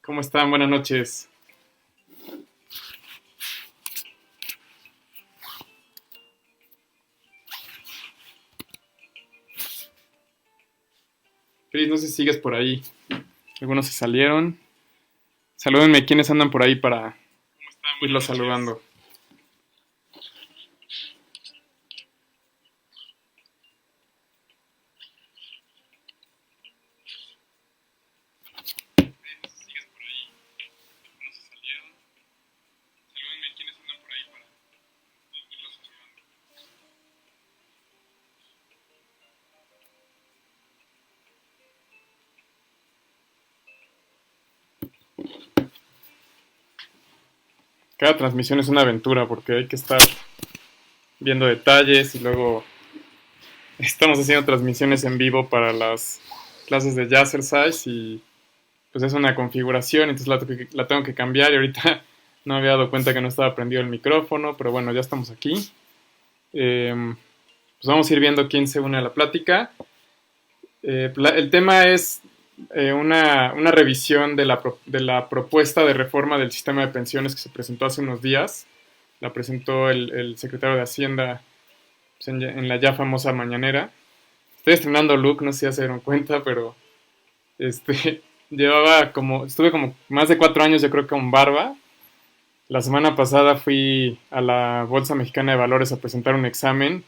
¿Cómo están? Buenas noches. Cris, no sé si sigues por ahí. Algunos se salieron. Salúdenme quienes andan por ahí para irlos saludando. Cada transmisión es una aventura porque hay que estar viendo detalles y luego estamos haciendo transmisiones en vivo para las clases de Jazzercise y pues es una configuración, entonces la tengo que cambiar y ahorita no me había dado cuenta que no estaba prendido el micrófono, pero bueno, ya estamos aquí. Pues vamos a ir viendo quién se une a la plática. El tema es una revisión de la propuesta de reforma del sistema de pensiones que se presentó hace unos días. La presentó el secretario de Hacienda pues, en la ya famosa mañanera. Estoy estrenando look, no sé si ya se dieron cuenta, pero este, estuve como más de 4 años yo creo con barba. La semana pasada fui a la Bolsa Mexicana de Valores a presentar un examen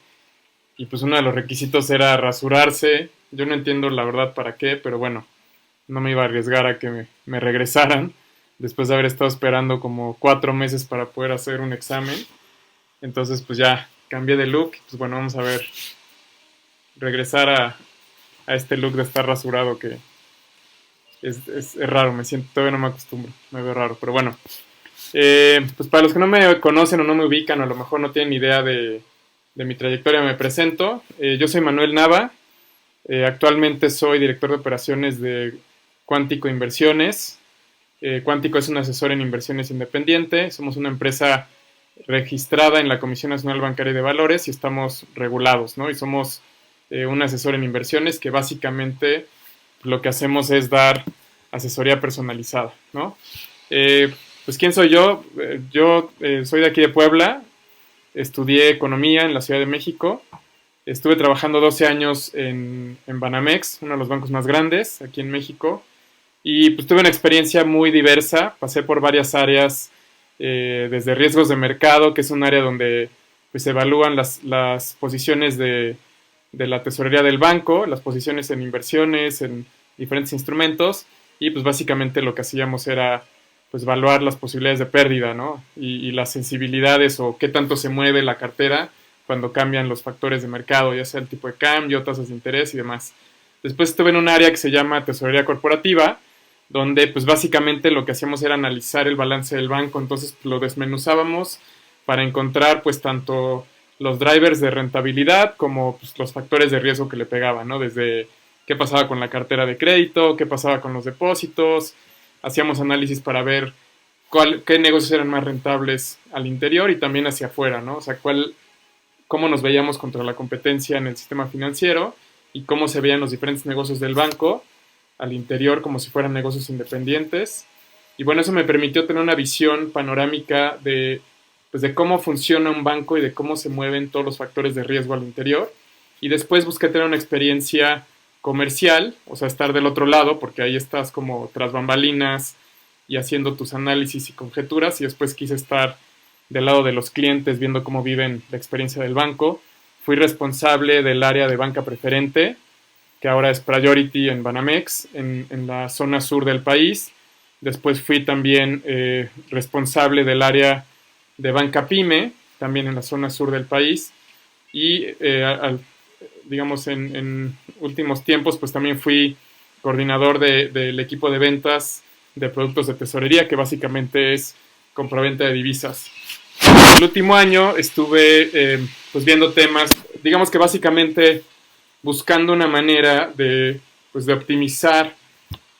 y pues uno de los requisitos era rasurarse. Yo no entiendo la verdad para qué, pero bueno, no me iba a arriesgar a que me regresaran después de haber estado esperando como 4 meses para poder hacer un examen. Entonces pues ya cambié de look, pues bueno, vamos a ver, regresar a este look de estar rasurado que es raro, me siento, todavía no me acostumbro, me veo raro, pero bueno. Pues para los que no me conocen o no me ubican o a lo mejor no tienen idea de mi trayectoria, me presento. Yo soy Manuel Nava, actualmente soy director de operaciones de Cuántico Inversiones. Cuántico es un asesor en inversiones independiente, somos una empresa registrada en la Comisión Nacional Bancaria y de Valores y estamos regulados, ¿no? Y somos un asesor en inversiones que básicamente lo que hacemos es dar asesoría personalizada, ¿no? Pues ¿quién soy yo? Yo soy de aquí de Puebla, estudié economía en la Ciudad de México, estuve trabajando 12 años en Banamex, uno de los bancos más grandes aquí en México, y pues tuve una experiencia muy diversa, pasé por varias áreas, desde riesgos de mercado, que es un área donde pues, se evalúan las posiciones de la tesorería del banco, las posiciones en inversiones, en diferentes instrumentos, y pues básicamente lo que hacíamos era pues evaluar las posibilidades de pérdida, ¿no? Y las sensibilidades o qué tanto se mueve la cartera cuando cambian los factores de mercado, ya sea el tipo de cambio, tasas de interés y demás. Después estuve en un área que se llama tesorería corporativa, donde pues básicamente lo que hacíamos era analizar el balance del banco, entonces lo desmenuzábamos para encontrar pues tanto los drivers de rentabilidad como pues, los factores de riesgo que le pegaban, ¿no? Desde qué pasaba con la cartera de crédito, qué pasaba con los depósitos, hacíamos análisis para ver qué negocios eran más rentables al interior y también hacia afuera, ¿no? O sea, cómo nos veíamos contra la competencia en el sistema financiero y cómo se veían los diferentes negocios del banco al interior como si fueran negocios independientes. Y bueno, eso me permitió tener una visión panorámica pues de cómo funciona un banco y de cómo se mueven todos los factores de riesgo al interior. Y después busqué tener una experiencia comercial, o sea, estar del otro lado, porque ahí estás como tras bambalinas y haciendo tus análisis y conjeturas, y después quise estar del lado de los clientes, viendo cómo viven la experiencia del banco. Fui responsable del área de banca preferente, que ahora es Priority en Banamex, en la zona sur del país. Después fui también responsable del área de banca pyme, también en la zona sur del país. Y digamos en últimos tiempos pues también fui coordinador del equipo de ventas de productos de tesorería, que básicamente es compraventa de divisas. El último año estuve pues viendo temas, digamos que básicamente buscando una manera pues de optimizar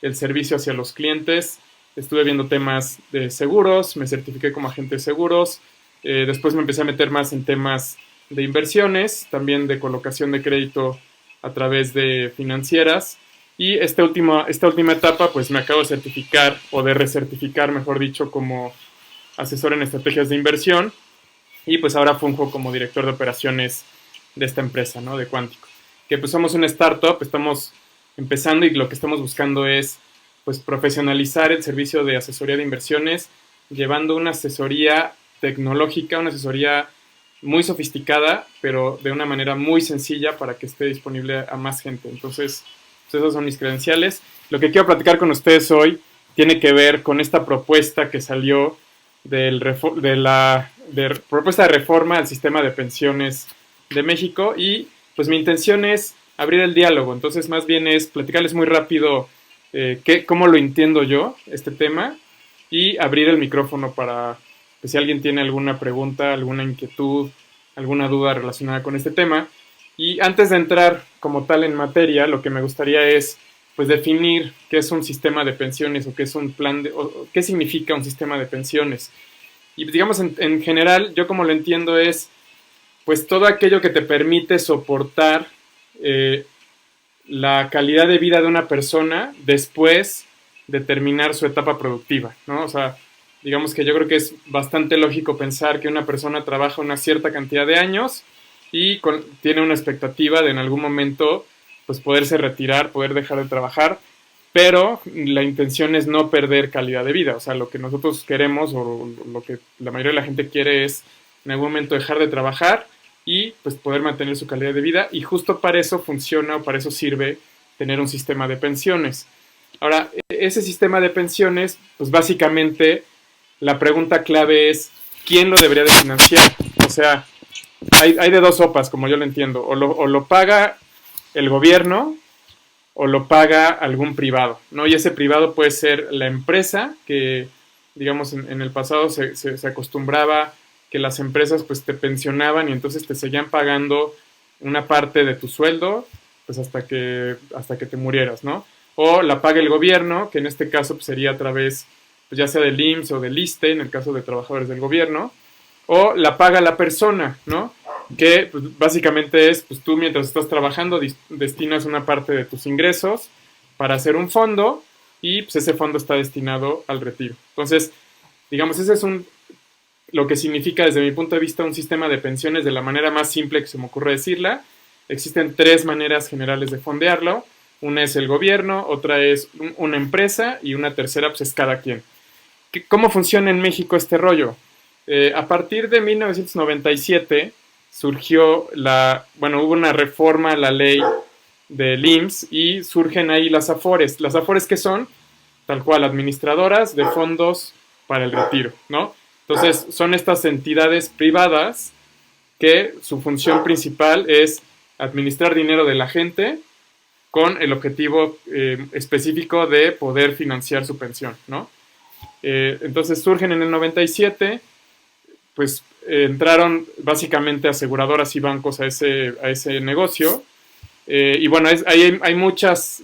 el servicio hacia los clientes. Estuve viendo temas de seguros, me certifiqué como agente de seguros, después me empecé a meter más en temas de inversiones, también de colocación de crédito a través de financieras, Y esta última etapa, pues me acabo de certificar, o de recertificar, mejor dicho, como asesor en estrategias de inversión. Y pues ahora funjo como director de operaciones de esta empresa, ¿no? De Cuántico. Que pues somos una startup, estamos empezando y lo que estamos buscando es pues profesionalizar el servicio de asesoría de inversiones, llevando una asesoría tecnológica, una asesoría muy sofisticada, pero de una manera muy sencilla para que esté disponible a más gente. Entonces, pues esos son mis credenciales. Lo que quiero platicar con ustedes hoy tiene que ver con esta propuesta que salió de la propuesta de reforma al sistema de pensiones de México, y pues mi intención es abrir el diálogo. Entonces más bien es platicarles muy rápido cómo lo entiendo yo, este tema, y abrir el micrófono para que si alguien tiene alguna pregunta, alguna inquietud, alguna duda relacionada con este tema. Y antes de entrar como tal en materia, lo que me gustaría es pues definir qué es un sistema de pensiones, o qué es un plan o qué significa un sistema de pensiones. Y digamos en general, yo como lo entiendo es pues todo aquello que te permite soportar la calidad de vida de una persona después de terminar su etapa productiva, ¿no? O sea, digamos que yo creo que es bastante lógico pensar que una persona trabaja una cierta cantidad de años y tiene una expectativa de en algún momento pues poderse retirar, poder dejar de trabajar, pero la intención es no perder calidad de vida. O sea, lo que nosotros queremos, o lo que la mayoría de la gente quiere, es en algún momento dejar de trabajar y pues poder mantener su calidad de vida, y justo para eso funciona, o para eso sirve tener un sistema de pensiones. Ahora, ese sistema de pensiones, pues básicamente la pregunta clave es ¿quién lo debería de financiar? O sea, hay de dos sopas, como yo lo entiendo, o lo paga el gobierno o lo paga algún privado, ¿no? Y ese privado puede ser la empresa, que digamos en el pasado se acostumbraba que las empresas pues te pensionaban y entonces te seguían pagando una parte de tu sueldo pues hasta que te murieras, ¿no? O la paga el gobierno, que en este caso pues, sería a través pues, ya sea del IMSS o del ISSSTE, en el caso de trabajadores del gobierno, o la paga la persona, ¿no? Que pues, básicamente es, pues tú mientras estás trabajando destinas una parte de tus ingresos para hacer un fondo, y pues ese fondo está destinado al retiro. Entonces, digamos, ese es lo que significa desde mi punto de vista un sistema de pensiones de la manera más simple que se me ocurre decirla. Existen tres maneras generales de fondearlo. Una es el gobierno, otra es una empresa, y una tercera pues es cada quien. ¿Cómo funciona en México este rollo? A partir de 1997 surgió hubo una reforma a la ley del IMSS y surgen ahí las AFORES. ¿Las AFORES qué son? Tal cual, administradoras de fondos para el retiro, ¿no? Entonces, son estas entidades privadas que su función principal es administrar dinero de la gente con el objetivo específico de poder financiar su pensión, ¿no? Entonces surgen en el 97, pues entraron básicamente aseguradoras y bancos a ese negocio, y bueno, ahí hay muchos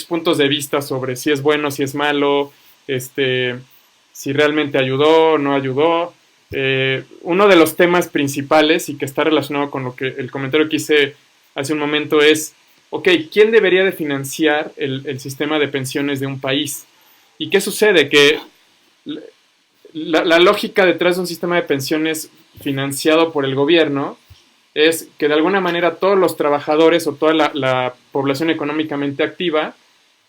puntos de vista sobre si es bueno, si es malo, si realmente ayudó o no ayudó. Uno de los temas principales, y que está relacionado con lo que el comentario que hice hace un momento, es, ok, ¿quién debería de financiar el sistema de pensiones de un país? ¿Y qué sucede? Que la lógica detrás de un sistema de pensiones financiado por el gobierno es que de alguna manera todos los trabajadores o toda la población económicamente activa,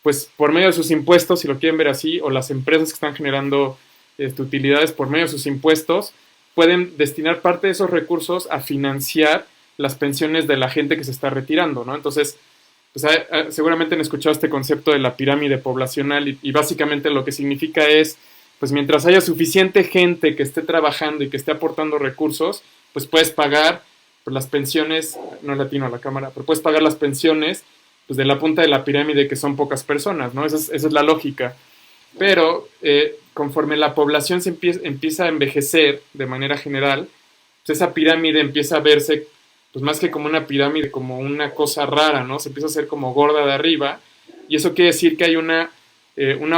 pues por medio de sus impuestos, si lo quieren ver así, o las empresas que están generando utilidades por medio de sus impuestos, pueden destinar parte de esos recursos a financiar las pensiones de la gente que se está retirando, ¿no? Entonces, pues, seguramente han escuchado este concepto de la pirámide poblacional, y básicamente lo que significa es, pues mientras haya suficiente gente que esté trabajando y que esté aportando recursos, pues puedes pagar pues, las pensiones, no le atino a la cámara, pero puedes pagar las pensiones pues, de la punta de la pirámide, que son pocas personas, ¿no? Esa es la lógica. Pero conforme la población se empieza a envejecer de manera general, pues esa pirámide empieza a verse pues más que como una pirámide, como una cosa rara, ¿no? Se empieza a hacer como gorda de arriba, y eso quiere decir que hay una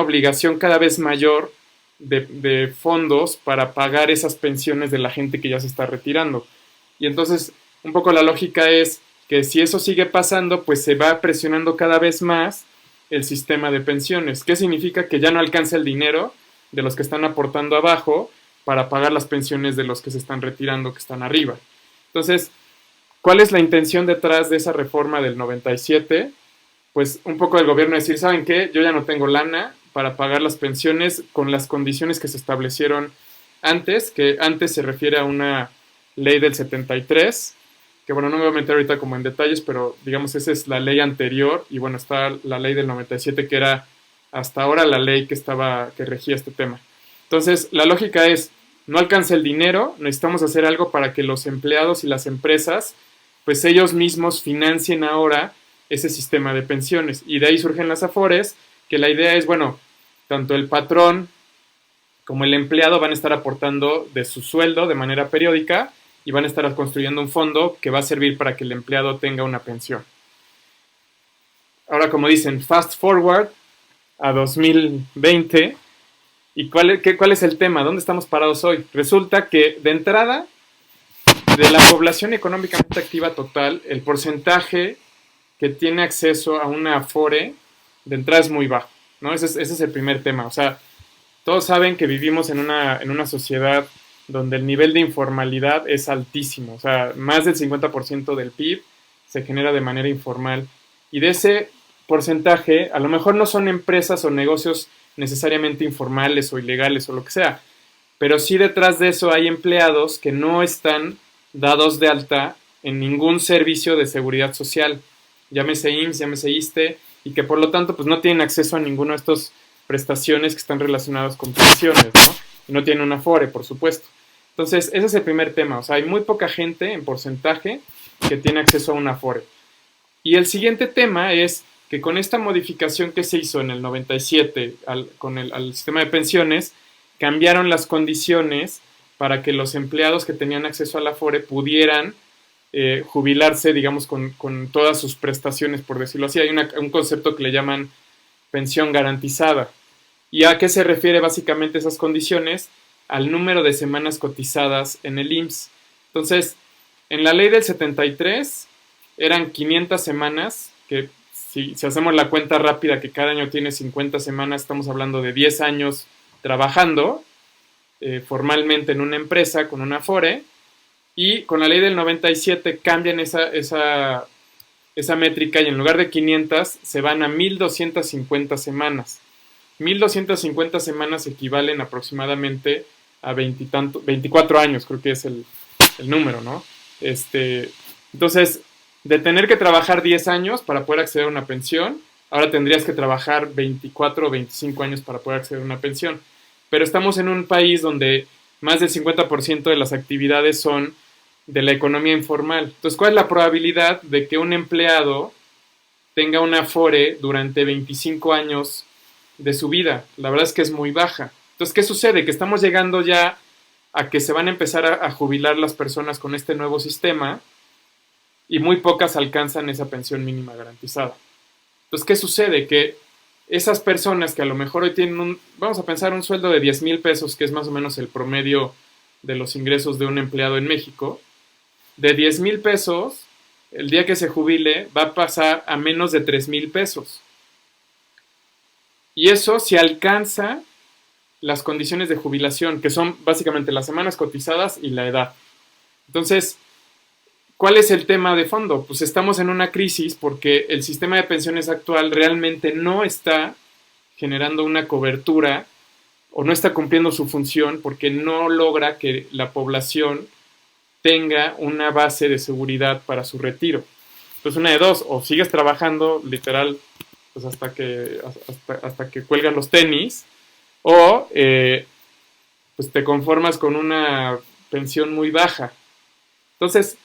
obligación cada vez mayor de fondos para pagar esas pensiones de la gente que ya se está retirando. Y entonces, un poco la lógica es, que si eso sigue pasando, pues se va presionando cada vez más el sistema de pensiones. ¿Qué significa? Que ya no alcanza el dinero de los que están aportando abajo para pagar las pensiones de los que se están retirando, que están arriba. Entonces, ¿cuál es la intención detrás de esa reforma del 97? Pues un poco del gobierno decir, ¿saben qué? Yo ya no tengo lana para pagar las pensiones con las condiciones que se establecieron antes, que antes se refiere a una ley del 73, que bueno, no me voy a meter ahorita como en detalles, pero digamos esa es la ley anterior, y bueno, está la ley del 97, que era hasta ahora la ley que regía este tema. Entonces, la lógica es, no alcanza el dinero, necesitamos hacer algo para que los empleados y las empresas, pues ellos mismos financien ahora ese sistema de pensiones. Y de ahí surgen las Afores, que la idea es, bueno, tanto el patrón como el empleado van a estar aportando de su sueldo de manera periódica y van a estar construyendo un fondo que va a servir para que el empleado tenga una pensión. Ahora, como dicen, fast forward a 2020. ¿Y cuál es el tema? ¿Dónde estamos parados hoy? Resulta que, de entrada, de la población económicamente activa total, el porcentaje que tiene acceso a una Afore, de entrada es muy bajo, ¿no? Ese es el primer tema. O sea, todos saben que vivimos en una sociedad donde el nivel de informalidad es altísimo. O sea, más del 50% del PIB se genera de manera informal. Y de ese porcentaje, a lo mejor no son empresas o negocios necesariamente informales o ilegales o lo que sea, pero sí detrás de eso hay empleados que no están dados de alta en ningún servicio de seguridad social, llámese IMSS, llámese ISSSTE, y que por lo tanto pues no tienen acceso a ninguna de estas prestaciones que están relacionadas con pensiones, ¿no? Y no tienen una Afore, por supuesto. Entonces, ese es el primer tema. O sea, hay muy poca gente en porcentaje que tiene acceso a una Afore. Y el siguiente tema es que con esta modificación que se hizo en el 97 al sistema de pensiones, cambiaron las condiciones para que los empleados que tenían acceso a la Afore pudieran jubilarse, digamos, con todas sus prestaciones, por decirlo así. Hay un concepto que le llaman pensión garantizada. ¿Y a qué se refiere básicamente esas condiciones? Al número de semanas cotizadas en el IMSS. Entonces, en la ley del 73 eran 500 semanas, que si hacemos la cuenta rápida, que cada año tiene 50 semanas, estamos hablando de 10 años trabajando formalmente en una empresa con una Afore, y con la ley del 97 cambian esa métrica y en lugar de 500 se van a 1250 semanas. 1250 semanas equivalen aproximadamente a 24 años, creo que es el número, ¿no? Entonces, de tener que trabajar 10 años para poder acceder a una pensión, ahora tendrías que trabajar 24 o 25 años para poder acceder a una pensión. Pero estamos en un país donde más del 50% de las actividades son de la economía informal. Entonces, ¿cuál es la probabilidad de que un empleado tenga una Afore durante 25 años de su vida? La verdad es que es muy baja. Entonces, ¿qué sucede? Que estamos llegando ya a que se van a empezar a jubilar las personas con este nuevo sistema y muy pocas alcanzan esa pensión mínima garantizada. Entonces, ¿qué sucede? Que esas personas que a lo mejor hoy tienen vamos a pensar, un sueldo de 10,000 pesos, que es más o menos el promedio de los ingresos de un empleado en México, de 10,000 pesos, el día que se jubile va a pasar a menos de 3,000 pesos. Y eso si alcanza las condiciones de jubilación, que son básicamente las semanas cotizadas y la edad. Entonces, ¿cuál es el tema de fondo? Pues estamos en una crisis porque el sistema de pensiones actual realmente no está generando una cobertura o no está cumpliendo su función porque no logra que la población tenga una base de seguridad para su retiro. Entonces, una de dos, o sigues trabajando literal pues hasta que cuelgan los tenis, o pues te conformas con una pensión muy baja. Entonces,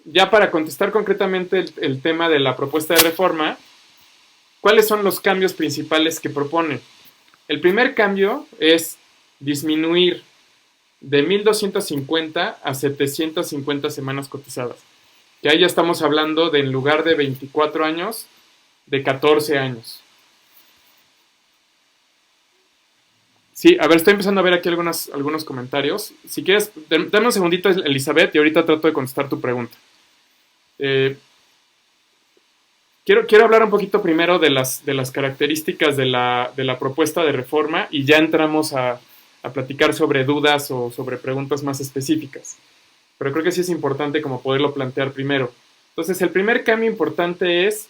ya para contestar concretamente el tema de la propuesta de reforma, ¿cuáles son los cambios principales que propone? El primer cambio es disminuir de 1,250 a 750 semanas cotizadas. Que ahí ya estamos hablando de, en lugar de 24 años, de 14 años. Sí, a ver, estoy empezando a ver aquí algunos comentarios. Si quieres, dame un segundito, Elizabeth, y ahorita trato de contestar tu pregunta. quiero hablar un poquito primero de las características de la propuesta de reforma y ya entramos a platicar sobre dudas o sobre preguntas más específicas. Pero creo que sí es importante como poderlo plantear primero. Entonces, el primer cambio importante es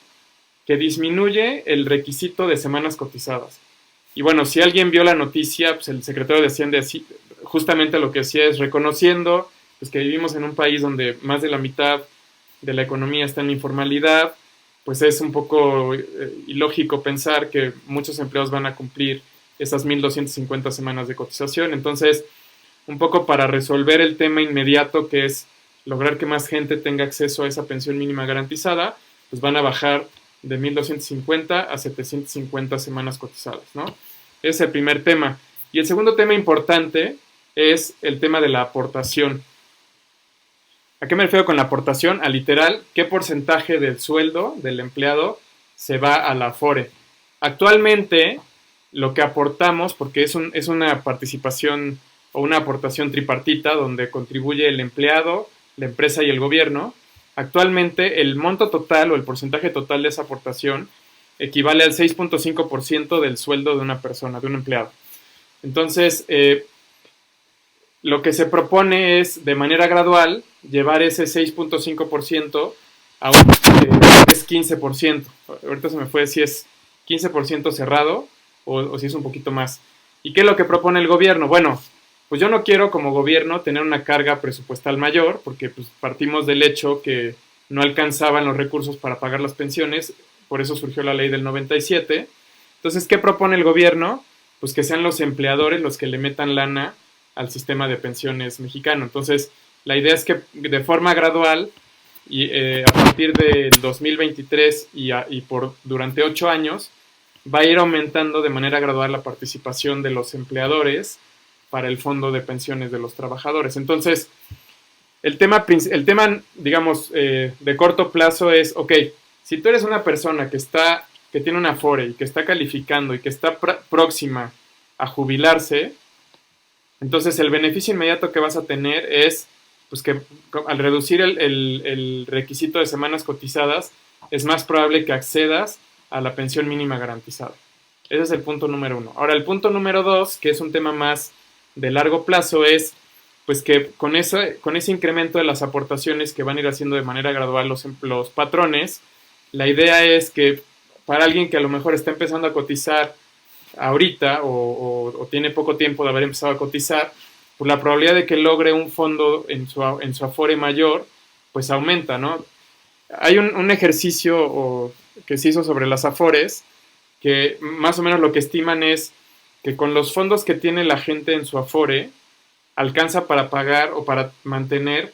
que disminuye el requisito de semanas cotizadas. Y bueno, si alguien vio la noticia, pues el secretario de Hacienda justamente lo que decía es reconociendo pues, que vivimos en un país donde más de la mitad de la economía está en la informalidad, pues es un poco ilógico pensar que muchos empleados van a cumplir esas 1.250 semanas de cotización. Entonces, un poco para resolver el tema inmediato que es lograr que más gente tenga acceso a esa pensión mínima garantizada, pues van a bajar de 1.250 a 750 semanas cotizadas, ¿no? Ese es el primer tema. Y el segundo tema importante es el tema de la aportación. ¿A qué me refiero con la aportación? A literal, ¿qué porcentaje del sueldo del empleado se va a la Afore? Actualmente, lo que aportamos, porque es una participación o una aportación tripartita donde contribuye el empleado, la empresa y el gobierno, actualmente el monto total o el porcentaje total de esa aportación equivale al 6.5% del sueldo de una persona, de un empleado. Entonces, lo que se propone es, de manera gradual, llevar ese 6.5% a un es 15%. Ahorita se me fue si es 15% cerrado o si es un poquito más. ¿Y qué es lo que propone el gobierno? Bueno, pues yo no quiero como gobierno tener una carga presupuestal mayor, porque pues, partimos del hecho que no alcanzaban los recursos para pagar las pensiones, por eso surgió la ley del 97. Entonces, ¿qué propone el gobierno? Pues que sean los empleadores los que le metan lana al sistema de pensiones mexicano. Entonces, la idea es que de forma gradual y a partir del 2023 durante 8 años va a ir aumentando de manera gradual la participación de los empleadores para el fondo de pensiones de los trabajadores. Entonces, el tema digamos, de corto plazo es, ok, si tú eres una persona que tiene una Afore y que está calificando y que está próxima a jubilarse, entonces el beneficio inmediato que vas a tener es pues que al reducir el requisito de semanas cotizadas es más probable que accedas a la pensión mínima garantizada. Ese es el punto número 1. Ahora el punto número 2, que es un tema más de largo plazo, es pues que con ese incremento de las aportaciones que van a ir haciendo de manera gradual los patrones, la idea es que para alguien que a lo mejor está empezando a cotizar ahorita o tiene poco tiempo de haber empezado a cotizar, pues la probabilidad de que logre un fondo en su Afore mayor, pues aumenta, ¿no? Hay un ejercicio que se hizo sobre las Afores, que más o menos lo que estiman es que con los fondos que tiene la gente en su Afore, alcanza para pagar o para mantener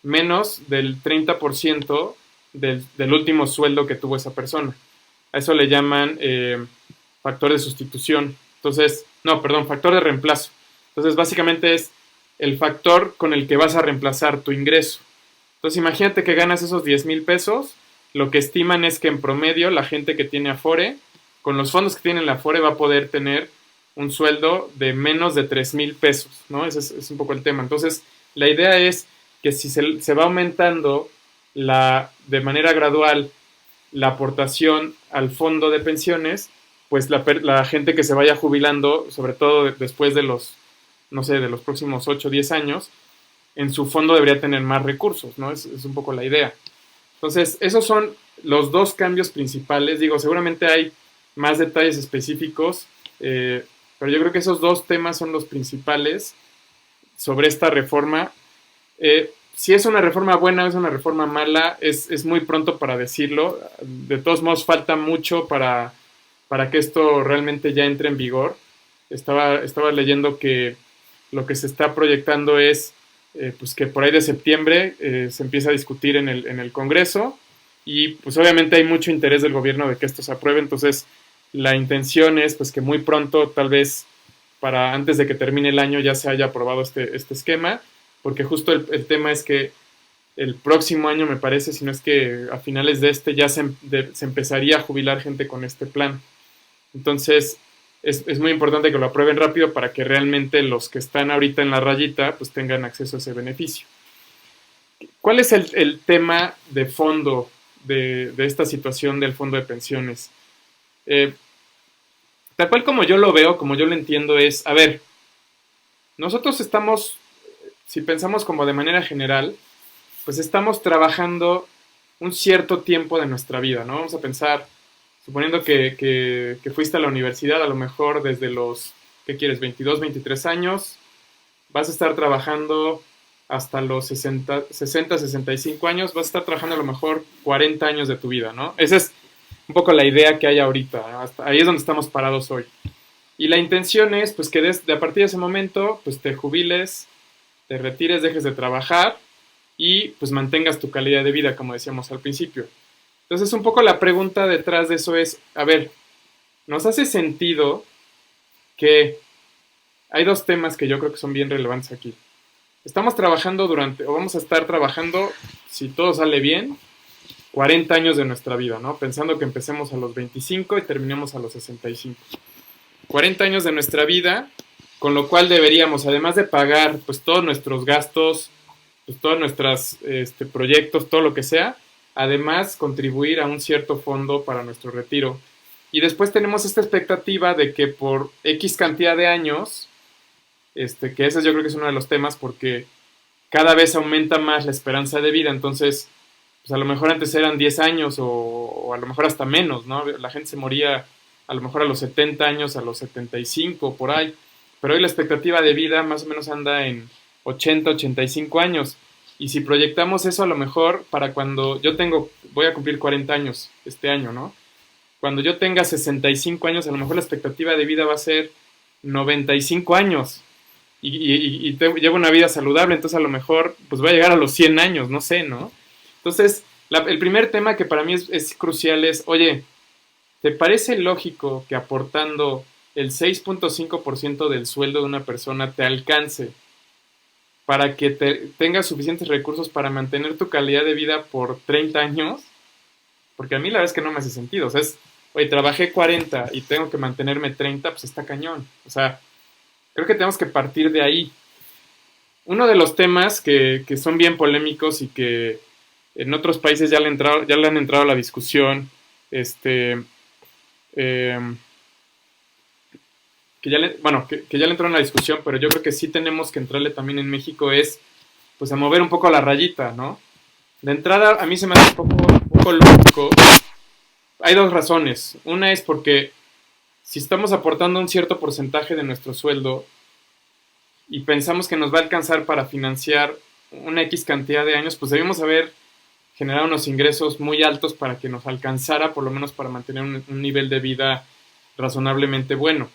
menos del 30% del último sueldo que tuvo esa persona. A eso le llaman factor de sustitución. Entonces, no, perdón, factor de reemplazo. Entonces, básicamente es el factor con el que vas a reemplazar tu ingreso. Entonces, imagínate que ganas esos 10,000 pesos. Lo que estiman es que en promedio la gente que tiene Afore, con los fondos que tiene la Afore, va a poder tener un sueldo de menos de 3,000 pesos, ¿no? Ese es un poco el tema. Entonces, la idea es que si se va aumentando de manera gradual la aportación al fondo de pensiones, pues la gente que se vaya jubilando, sobre todo después de los, no sé, de los próximos 8 o 10 años, en su fondo debería tener más recursos, ¿no? Es un poco la idea. Entonces, esos son los dos cambios principales. Digo, seguramente hay más detalles específicos, pero yo creo que esos dos temas son los principales sobre esta reforma. Si es una reforma buena o es una reforma mala, es muy pronto para decirlo. De todos modos, falta mucho para que esto realmente ya entre en vigor. Estaba leyendo que lo que se está proyectando es pues que por ahí de septiembre se empieza a discutir en el Congreso y pues obviamente hay mucho interés del gobierno de que esto se apruebe. Entonces la intención es pues que muy pronto, tal vez para antes de que termine el año, ya se haya aprobado este esquema, porque justo el tema es que el próximo año, me parece, si no es que a finales de ya se empezaría a jubilar gente con este plan. Entonces es muy importante que lo aprueben rápido para que realmente los que están ahorita en la rayita pues tengan acceso a ese beneficio. ¿Cuál es el tema de fondo de esta situación del fondo de pensiones. Eh, Tal cual como yo lo veo, como yo lo entiendo es, a ver, nosotros estamos, si pensamos como de manera general, pues estamos trabajando un cierto tiempo de nuestra vida, ¿no? Vamos a pensar, suponiendo que fuiste a la universidad, a lo mejor desde los, ¿qué quieres? 22, 23 años, vas a estar trabajando hasta los 65 años, vas a estar trabajando a lo mejor 40 años de tu vida, ¿no? Esa es un poco la idea que hay ahorita, ¿no? Hasta ahí es donde estamos parados hoy. Y la intención es, pues, que a partir de ese momento, pues, te jubiles, te retires, dejes de trabajar y, pues, mantengas tu calidad de vida, como decíamos al principio. Entonces, un poco la pregunta detrás de eso es, a ver, ¿nos hace sentido que hay dos temas que yo creo que son bien relevantes aquí? Estamos trabajando o vamos a estar trabajando, si todo sale bien, 40 años de nuestra vida, ¿no? Pensando que empecemos a los 25 y terminemos a los 65. 40 años de nuestra vida, con lo cual deberíamos, además de pagar pues todos nuestros gastos, pues todos nuestros proyectos, todo lo que sea, además contribuir a un cierto fondo para nuestro retiro. Y después tenemos esta expectativa de que por X cantidad de años, que ese yo creo que es uno de los temas porque cada vez aumenta más la esperanza de vida, entonces pues a lo mejor antes eran 10 años o a lo mejor hasta menos, ¿no? La gente se moría a lo mejor a los 70 años, a los 75, por ahí. Pero hoy la expectativa de vida más o menos anda en 80, 85 años. Y si proyectamos eso a lo mejor para cuando voy a cumplir 40 años este año, ¿no? Cuando yo tenga 65 años, a lo mejor la expectativa de vida va a ser 95 años. Llevo una vida saludable, entonces a lo mejor pues voy a llegar a los 100 años, no sé, ¿no? Entonces, el primer tema que para mí es crucial es, oye, ¿te parece lógico que aportando el 6.5% del sueldo de una persona te alcance para que tengas suficientes recursos para mantener tu calidad de vida por 30 años? Porque a mí la verdad es que no me hace sentido. O sea, oye, trabajé 40 y tengo que mantenerme 30, pues está cañón. O sea, creo que tenemos que partir de ahí. Uno de los temas que son bien polémicos y que en otros países ya le han entrado a la discusión, eh, que ya le entraron a la discusión, pero yo creo que sí tenemos que entrarle también en México es, pues, a mover un poco la rayita, ¿no? De entrada, a mí se me hace un poco lógico. Hay dos razones. Una es porque si estamos aportando un cierto porcentaje de nuestro sueldo y pensamos que nos va a alcanzar para financiar una X cantidad de años, pues debemos haber generado unos ingresos muy altos para que nos alcanzara, por lo menos para mantener un nivel de vida razonablemente bueno.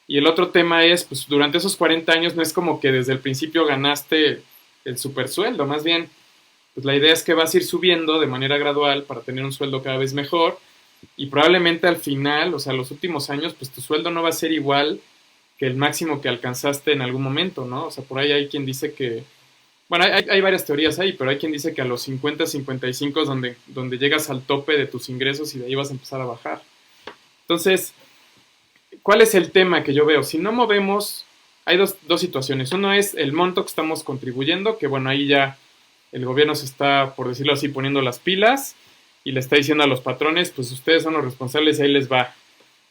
Y el otro tema es, pues durante esos 40 años no es como que desde el principio ganaste el supersueldo, más bien, pues la idea es que vas a ir subiendo de manera gradual para tener un sueldo cada vez mejor y probablemente al final, o sea, los últimos años, pues tu sueldo no va a ser igual que el máximo que alcanzaste en algún momento, ¿no? O sea, por ahí hay quien dice que, bueno, hay varias teorías ahí, pero hay quien dice que a los 50, 55 es donde llegas al tope de tus ingresos y de ahí vas a empezar a bajar. Entonces, ¿cuál es el tema que yo veo? Si no movemos, hay dos situaciones. Uno es el monto que estamos contribuyendo, que bueno, ahí ya el gobierno se está, por decirlo así, poniendo las pilas y le está diciendo a los patrones, pues ustedes son los responsables y ahí les va.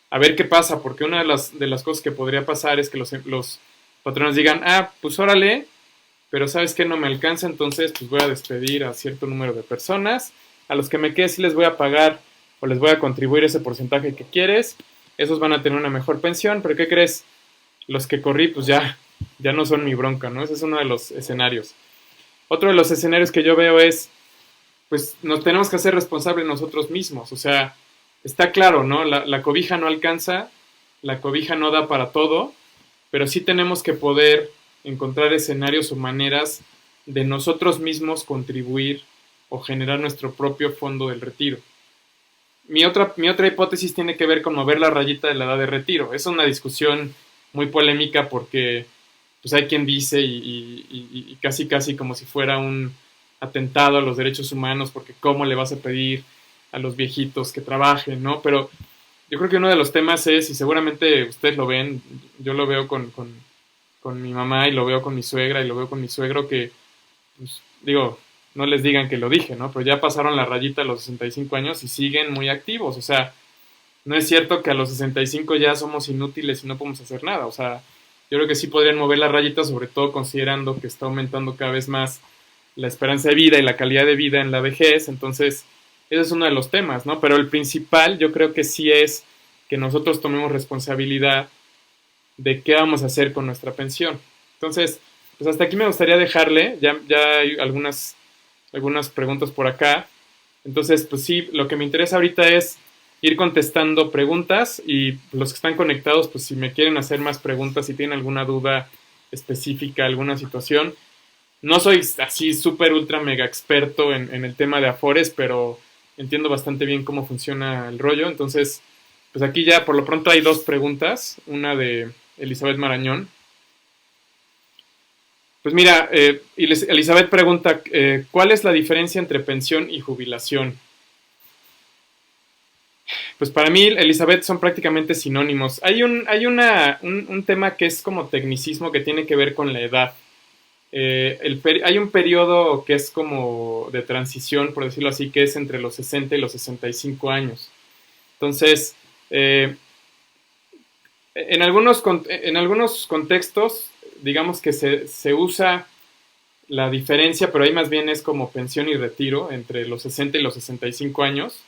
A ver qué pasa, porque una de las cosas que podría pasar es que los patrones digan, pues órale, pero ¿sabes qué? No me alcanza, entonces pues voy a despedir a cierto número de personas. A los que me quede sí les voy a pagar o les voy a contribuir ese porcentaje que quieres. Esos van a tener una mejor pensión, pero ¿qué crees? Los que corrí pues ya no son mi bronca, ¿no? Ese es uno de los escenarios. Otro de los escenarios que yo veo es, pues nos tenemos que hacer responsables nosotros mismos. O sea, está claro, ¿no? La cobija no alcanza, la cobija no da para todo, pero sí tenemos que poder encontrar escenarios o maneras de nosotros mismos contribuir o generar nuestro propio fondo del retiro. Mi otra hipótesis tiene que ver con mover la rayita de la edad de retiro. Es una discusión muy polémica porque pues hay quien dice y casi como si fuera un atentado a los derechos humanos porque cómo le vas a pedir a los viejitos que trabajen, ¿no? Pero yo creo que uno de los temas es, y seguramente ustedes lo ven, yo lo veo con mi mamá y lo veo con mi suegra y lo veo con mi suegro que, pues, digo, no les digan que lo dije, ¿no? Pero ya pasaron la rayita a los 65 años y siguen muy activos. O sea, no es cierto que a los 65 ya somos inútiles y no podemos hacer nada. O sea, yo creo que sí podrían mover la rayita, sobre todo considerando que está aumentando cada vez más la esperanza de vida y la calidad de vida en la vejez. Entonces, ese es uno de los temas, ¿no? Pero el principal yo creo que sí es que nosotros tomemos responsabilidad de qué vamos a hacer con nuestra pensión. Entonces, pues hasta aquí me gustaría dejarle, ya hay algunas preguntas por acá. Entonces, pues sí, lo que me interesa ahorita es ir contestando preguntas y los que están conectados, pues si me quieren hacer más preguntas, si tienen alguna duda específica, alguna situación. No soy así súper ultra mega experto en el tema de Afores, pero entiendo bastante bien cómo funciona el rollo. Entonces, pues aquí ya por lo pronto hay dos preguntas. Una de Elizabeth Marañón. Pues mira, Elizabeth pregunta, ¿cuál es la diferencia entre pensión y jubilación? Pues para mí, Elizabeth, son prácticamente sinónimos. Hay un tema que es como tecnicismo que tiene que ver con la edad. Hay un periodo que es como de transición, por decirlo así, que es entre los 60 y los 65 años. Entonces, en algunos contextos, digamos que se usa la diferencia, pero ahí más bien es como pensión y retiro entre los 60 y los 65 años.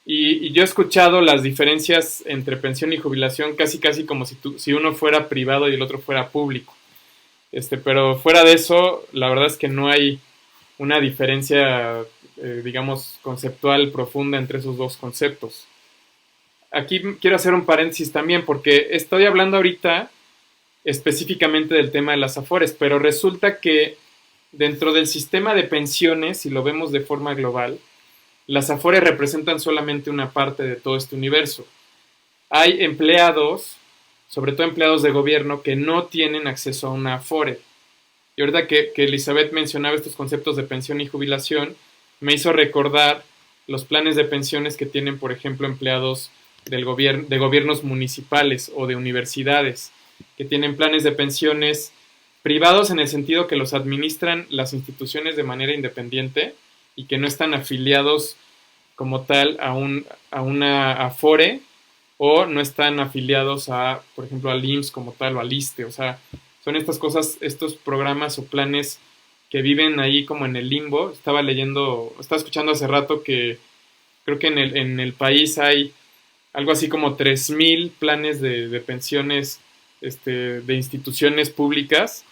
Y yo he escuchado las diferencias entre pensión y jubilación casi casi como si uno fuera privado y el otro fuera público. Pero fuera de eso, la verdad es que no hay una diferencia, digamos, conceptual profunda entre esos dos conceptos. Aquí quiero hacer un paréntesis también porque estoy hablando ahorita específicamente del tema de las Afores, pero resulta que dentro del sistema de pensiones, si lo vemos de forma global, las Afores representan solamente una parte de todo este universo. Hay empleados, sobre todo empleados de gobierno, que no tienen acceso a una Afore. Y ahorita que Elizabeth mencionaba estos conceptos de pensión y jubilación, me hizo recordar los planes de pensiones que tienen, por ejemplo, empleados de gobiernos municipales o de universidades, que tienen planes de pensiones privados en el sentido que los administran las instituciones de manera independiente y que no están afiliados como tal a una Afore o no están afiliados por ejemplo, al IMSS como tal o al ISSSTE. O sea, son estas cosas, estos programas o planes que viven ahí como en el limbo. Estaba escuchando hace rato que creo que en el país hay algo así como 3,000 planes de pensiones de instituciones públicas,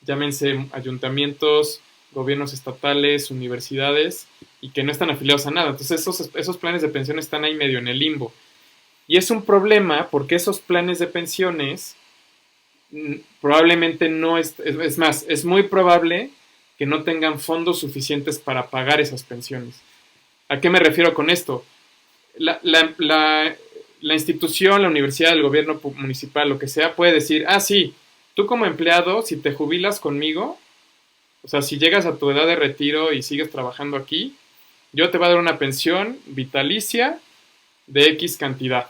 llámense ayuntamientos, gobiernos estatales, universidades, y que no están afiliados a nada. Entonces esos planes de pensión están ahí medio en el limbo. Y es un problema porque esos planes de pensiones probablemente no es más, es muy probable que no tengan fondos suficientes para pagar esas pensiones. ¿A qué me refiero con esto? La institución, la universidad, el gobierno municipal, lo que sea, puede decir, sí, tú como empleado, si te jubilas conmigo, o sea, si llegas a tu edad de retiro y sigues trabajando aquí, yo te voy a dar una pensión vitalicia de X cantidad.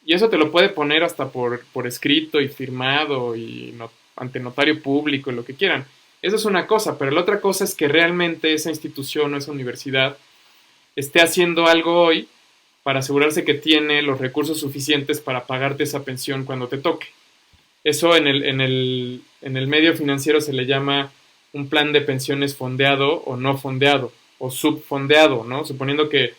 Y eso te lo puede poner hasta por escrito y firmado y ante notario público y lo que quieran. Eso es una cosa, pero la otra cosa es que realmente esa institución o esa universidad esté haciendo algo hoy para asegurarse que tiene los recursos suficientes para pagarte esa pensión cuando te toque. Eso en el medio financiero se le llama un plan de pensiones fondeado o no fondeado o subfondeado, ¿no? Suponiendo que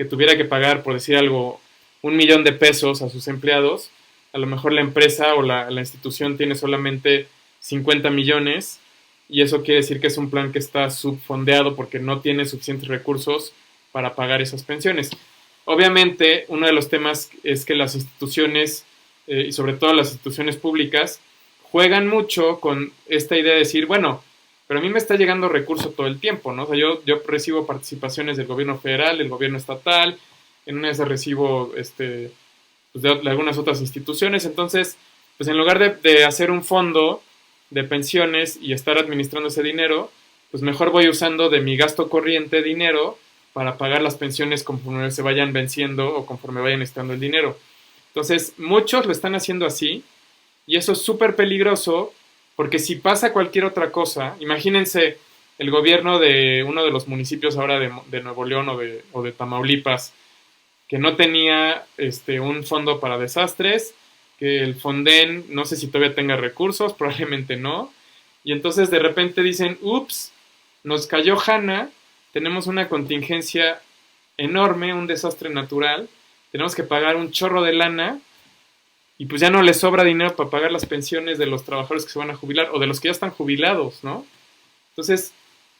tuviera que pagar, por decir algo, 1,000,000 de pesos a sus empleados, a lo mejor la empresa o la institución tiene solamente 50 millones y eso quiere decir que es un plan que está subfondeado porque no tiene suficientes recursos para pagar esas pensiones. Obviamente, uno de los temas es que las instituciones, y sobre todo las instituciones públicas, juegan mucho con esta idea de decir, bueno, pero a mí me está llegando recurso todo el tiempo, ¿no? O sea, yo recibo participaciones del gobierno federal, del gobierno estatal, en una de esas recibo pues de algunas otras instituciones. Entonces, pues en lugar de hacer un fondo de pensiones y estar administrando ese dinero, pues mejor voy usando de mi gasto corriente dinero para pagar las pensiones conforme se vayan venciendo o conforme vayan estando el dinero. Entonces, muchos lo están haciendo así y eso es súper peligroso porque si pasa cualquier otra cosa, imagínense, el gobierno de uno de los municipios ahora de Nuevo León o de Tamaulipas, que no tenía un fondo para desastres, que el Fonden no sé si todavía tenga recursos, probablemente no, y entonces de repente dicen, ups, nos cayó Hanna, tenemos una contingencia enorme, un desastre natural, tenemos que pagar un chorro de lana y pues ya no les sobra dinero para pagar las pensiones de los trabajadores que se van a jubilar o de los que ya están jubilados, ¿no? Entonces,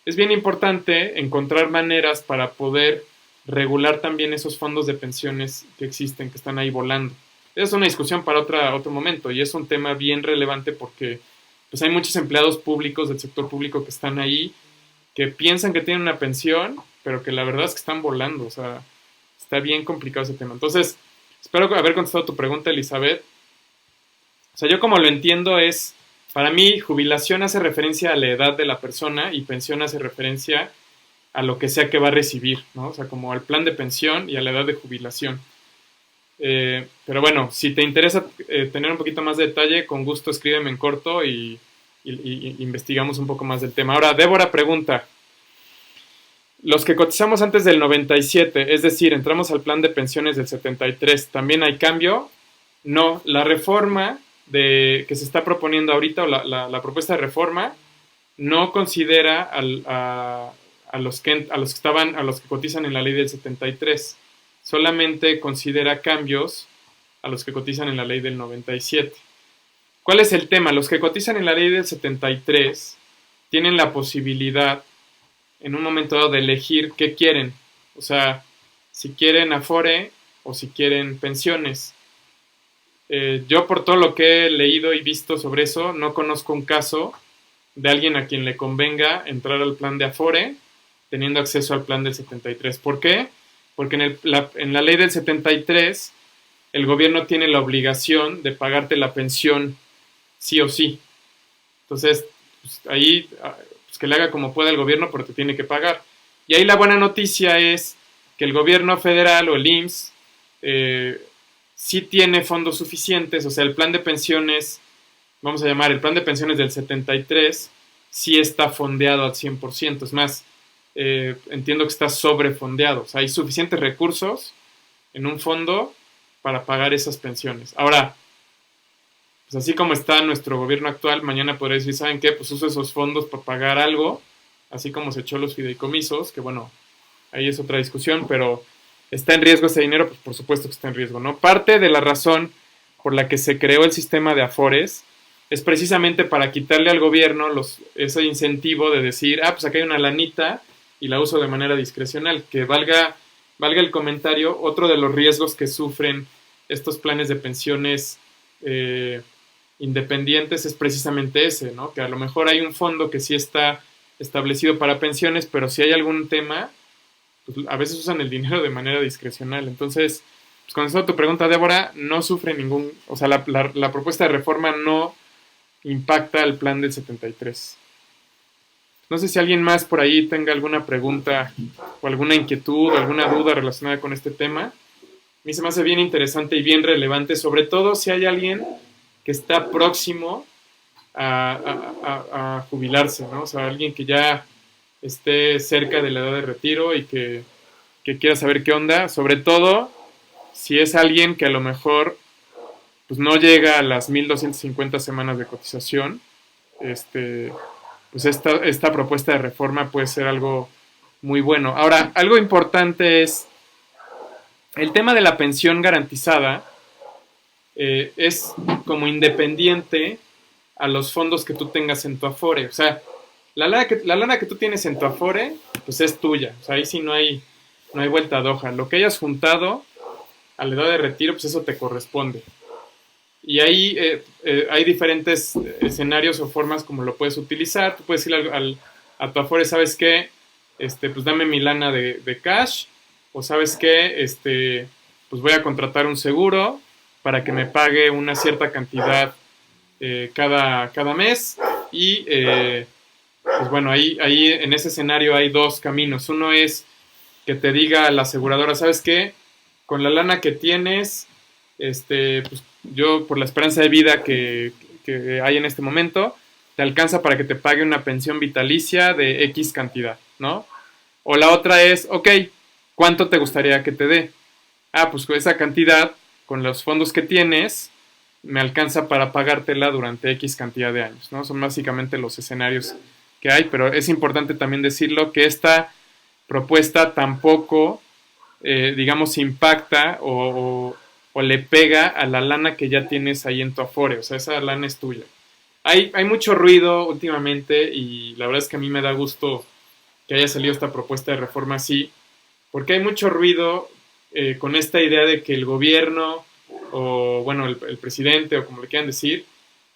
es bien importante encontrar maneras para poder regular también esos fondos de pensiones que existen, que están ahí volando. Esa es una discusión para otro momento y es un tema bien relevante porque pues hay muchos empleados públicos del sector público que están ahí, que piensan que tienen una pensión, pero que la verdad es que están volando. O sea, está bien complicado ese tema. Entonces, espero haber contestado tu pregunta, Elizabeth. O sea, yo como lo entiendo es, para mí, jubilación hace referencia a la edad de la persona y pensión hace referencia a lo que sea que va a recibir, ¿no? O sea, como al plan de pensión y a la edad de jubilación. Pero bueno, si te interesa tener un poquito más de detalle, con gusto escríbeme en corto y investigamos un poco más del tema. Ahora, Débora pregunta, los que cotizamos antes del 97, es decir, entramos al plan de pensiones del 73, ¿también hay cambio? No, la reforma que se está proponiendo ahorita, o la propuesta de reforma, no considera a los que cotizan en la ley del 73. Solamente considera cambios a los que cotizan en la ley del 97. ¿Cuál es el tema? Los que cotizan en la ley del 73 tienen la posibilidad en un momento dado de elegir qué quieren. O sea, si quieren Afore o si quieren pensiones. Yo por todo lo que he leído y visto sobre eso, no conozco un caso de alguien a quien le convenga entrar al plan de Afore teniendo acceso al plan del 73. ¿Por qué? Porque en la ley del 73 el gobierno tiene la obligación de pagarte la pensión sí o sí. Entonces, pues, ahí pues, que le haga como pueda el gobierno, pero te tiene que pagar. Y ahí la buena noticia es que el gobierno federal o el IMSS sí tiene fondos suficientes, o sea, el plan de pensiones, vamos a llamar el plan de pensiones del 73, sí está fondeado al 100%. Es más, entiendo que está sobrefondeado. O sea, hay suficientes recursos en un fondo para pagar esas pensiones. Ahora, pues así como está nuestro gobierno actual, mañana podría decir, ¿saben qué? Pues uso esos fondos para pagar algo, así como se echó los fideicomisos, que bueno, ahí es otra discusión, pero ¿está en riesgo ese dinero? Pues por supuesto que está en riesgo, ¿no? Parte de la razón por la que se creó el sistema de Afores es precisamente para quitarle al gobierno ese incentivo de decir, pues acá hay una lanita y la uso de manera discrecional. Que valga el comentario, otro de los riesgos que sufren estos planes de pensiones independientes es precisamente ese, ¿no? Que a lo mejor hay un fondo que sí está establecido para pensiones, pero si hay algún tema, pues a veces usan el dinero de manera discrecional. Entonces, pues contestando a tu pregunta, Débora, no sufre o sea, la propuesta de reforma no impacta al plan del 73. No sé si alguien más por ahí tenga alguna pregunta o alguna inquietud o alguna duda relacionada con este tema. A mí se me hace bien interesante y bien relevante, sobre todo si hay alguien que está próximo a jubilarse, ¿no? O sea, alguien que ya esté cerca de la edad de retiro y que quiera saber qué onda, sobre todo si es alguien que a lo mejor pues no llega a las 1250 semanas de cotización, pues esta propuesta de reforma puede ser algo muy bueno. Ahora, algo importante es el tema de la pensión garantizada. Es como independiente a los fondos que tú tengas en tu Afore. O sea, la lana que tú tienes en tu Afore, pues es tuya. O sea, ahí sí no hay vuelta de hoja. Lo que hayas juntado a la edad de retiro, pues eso te corresponde. Y ahí hay diferentes escenarios o formas como lo puedes utilizar. Tú puedes ir a tu Afore, ¿sabes qué? Pues dame mi lana de cash. O ¿sabes qué? Pues voy a contratar un seguro para que me pague una cierta cantidad cada mes. Y pues bueno, ahí en ese escenario hay dos caminos. Uno es que te diga la aseguradora, ¿sabes qué? Con la lana que tienes, pues yo por la esperanza de vida que hay en este momento, te alcanza para que te pague una pensión vitalicia de X cantidad, ¿no? O la otra es, ok, ¿cuánto te gustaría que te dé? Ah, pues con esa cantidad, con los fondos que tienes, me alcanza para pagártela durante X cantidad de años, ¿no? Son básicamente los escenarios que hay, pero es importante también decirlo que esta propuesta tampoco, digamos, impacta o le pega a la lana que ya tienes ahí en tu Afore, o sea, esa lana es tuya. Hay mucho ruido últimamente y la verdad es que a mí me da gusto que haya salido esta propuesta de reforma así, porque hay mucho ruido con esta idea de que el gobierno o, bueno, el presidente o como le quieran decir,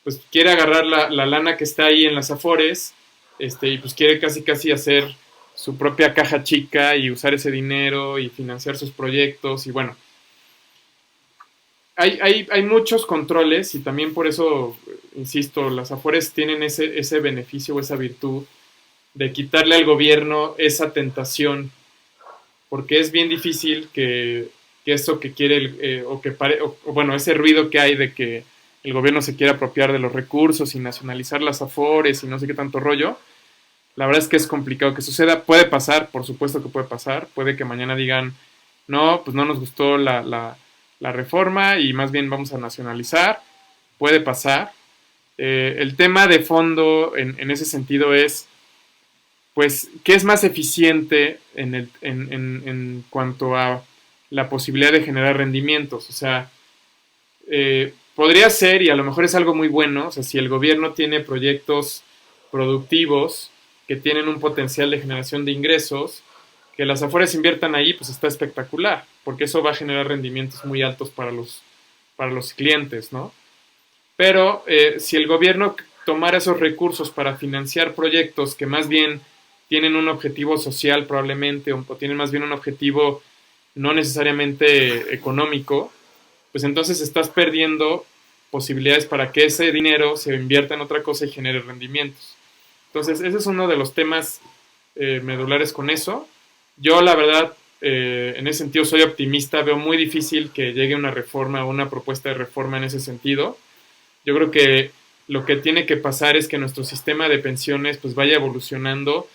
pues quiere agarrar la lana que está ahí en las Afores y pues quiere casi casi hacer su propia caja chica y usar ese dinero y financiar sus proyectos y bueno, hay muchos controles y también por eso, insisto, las Afores tienen ese beneficio o esa virtud de quitarle al gobierno esa tentación, porque es bien difícil que eso que quiere, bueno, ese ruido que hay de que el gobierno se quiere apropiar de los recursos y nacionalizar las Afores y no sé qué tanto rollo, la verdad es que es complicado que suceda. Puede pasar, por supuesto que puede pasar. Puede que mañana digan, no, pues no nos gustó la reforma y más bien vamos a nacionalizar. Puede pasar. El tema de fondo en ese sentido es, pues, ¿qué es más eficiente en cuanto a la posibilidad de generar rendimientos? O sea, podría ser, y a lo mejor es algo muy bueno, o sea, si el gobierno tiene proyectos productivos que tienen un potencial de generación de ingresos, que las Afores inviertan ahí, pues está espectacular, porque eso va a generar rendimientos muy altos para los clientes, ¿no? Pero si el gobierno tomara esos recursos para financiar proyectos que más bien tienen un objetivo social probablemente, o tienen más bien un objetivo no necesariamente económico, pues entonces estás perdiendo posibilidades para que ese dinero se invierta en otra cosa y genere rendimientos. Entonces, ese es uno de los temas medulares con eso. Yo, la verdad, en ese sentido soy optimista, veo muy difícil que llegue una reforma o una propuesta de reforma en ese sentido. Yo creo que lo que tiene que pasar es que nuestro sistema de pensiones pues vaya evolucionando.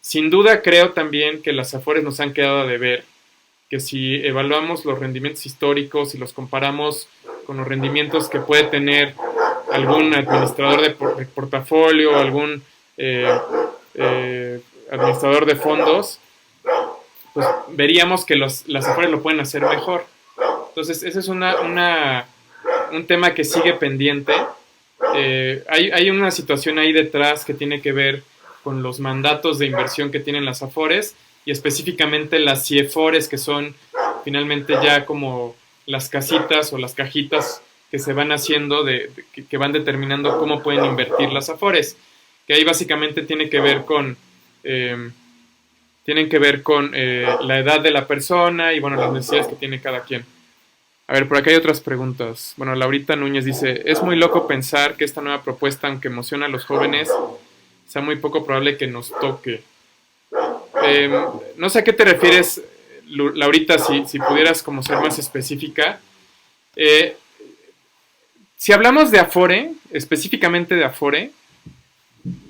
Sin duda creo también que las Afores nos han quedado a deber, que si evaluamos los rendimientos históricos y los comparamos con los rendimientos que puede tener algún administrador de portafolio, algún administrador de fondos, pues veríamos que las Afores lo pueden hacer mejor. Entonces, ese es un tema que sigue pendiente. Hay una situación ahí detrás que tiene que ver con los mandatos de inversión que tienen las Afores y específicamente las CIEFORES, que son finalmente ya como las casitas o las cajitas que se van haciendo, que van determinando cómo pueden invertir las Afores, que ahí básicamente tienen que ver con la edad de la persona y bueno, las necesidades que tiene cada quien. A ver, por acá hay otras preguntas. Bueno, Laurita Núñez dice, es muy loco pensar que esta nueva propuesta, aunque emociona a los jóvenes, sea muy poco probable que nos toque. No sé a qué te refieres, Laurita, si pudieras como ser más específica. Si hablamos de Afore, específicamente de Afore,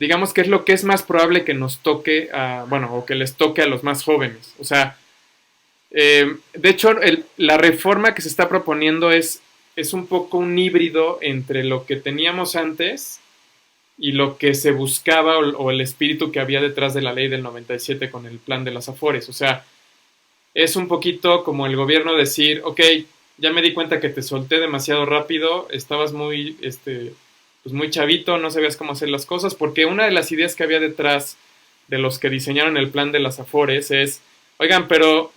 digamos que es lo que es más probable que nos toque, o que les toque a los más jóvenes. O sea, de hecho, la reforma que se está proponiendo es un poco un híbrido entre lo que teníamos antes y lo que se buscaba o el espíritu que había detrás de la ley del 97 con el plan de las Afores. O sea, es un poquito como el gobierno decir, ok, ya me di cuenta que te solté demasiado rápido, estabas pues muy chavito, no sabías cómo hacer las cosas, porque una de las ideas que había detrás de los que diseñaron el plan de las Afores es, oigan, pero